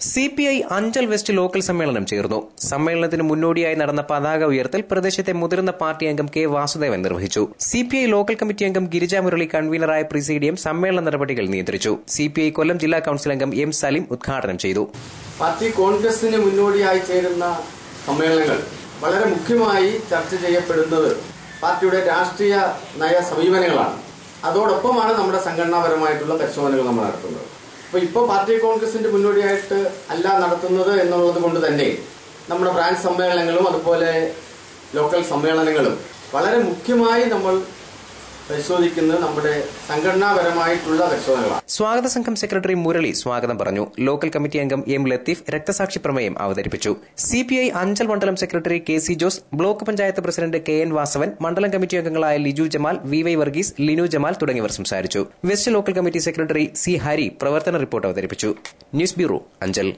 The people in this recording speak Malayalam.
CPI അഞ്ചൽ വെസ്റ്റ് ലോക്കൽ സമ്മേളനം ചേർന്നു. സമ്മേളനത്തിന് മുന്നോടിയായി നടന്ന പതാക ഉയർത്തൽ പ്രദേശത്തെ മുതിർന്ന പാർട്ടി അംഗം കെ വാസുദേവൻ നിർവഹിച്ചു. CPI ലോക്കൽ കമ്മിറ്റി അംഗം ഗിരിജ മുരളി കൺവീനറായ പ്രിസീഡിയം സമ്മേളന നടപടികൾ നിയന്ത്രിച്ചു. CPI കൊല്ലം ജില്ലാ കൌൺസിൽ അംഗം M സലിം ഉദ്ഘാടനം ചെയ്തു. പാർട്ടി കോൺഗ്രസിന് മുന്നോടിയായി ചേരുന്ന സമ്മേളനങ്ങൾ വളരെ മുഖ്യമായി ചർച്ച ചെയ്യപ്പെടുന്നത് പാർട്ടിയുടെ രാഷ്ട്രീയ നയ സമീപനങ്ങളാണ്. അതോടൊപ്പമാണ് നമ്മുടെ സംഘടനാപരമായിട്ടുള്ള പരിശോധനകൾ നമ്മൾ നടത്തുന്നത്. ഇപ്പോൾ പാർട്ടി കോൺഗ്രസിന്റെ മുന്നോടിയായിട്ട് അല്ല നടത്തുന്നത് എന്നുള്ളത് കൊണ്ട് തന്നെ നമ്മുടെ ബ്രാഞ്ച് സമ്മേളനങ്ങളും അതുപോലെ ലോക്കൽ സമ്മേളനങ്ങളും വളരെ മുഖ്യമായി നമ്മൾ പരിശോധിക്കുന്നത് നമ്മുടെ സംഘടനാപരമായിട്ടുള്ള പരിശോധനകളാണ്. സ്വാഗത സംഘം സെക്രട്ടറി മുരളി സ്വാഗതം പറഞ്ഞു. ലോക്കൽ കമ്മിറ്റി അംഗം M ലത്തീഫ് രക്തസാക്ഷി പ്രമേയം അവതരിപ്പിച്ചു. CPI അഞ്ചൽ മണ്ഡലം secretary KC Jose, block panchayat president KN Vasavan, മണ്ഡലം കമ്മിറ്റി അംഗങ്ങളായ Liju Jamal, VY Varghese, Linu Jamal തുടങ്ങിയവർ സംസാരിച്ചു. West local committee secretary C Hari പ്രവർത്തന റിപ്പോർട്ട് അവതരിപ്പിച്ചു. News bureau, Anchal.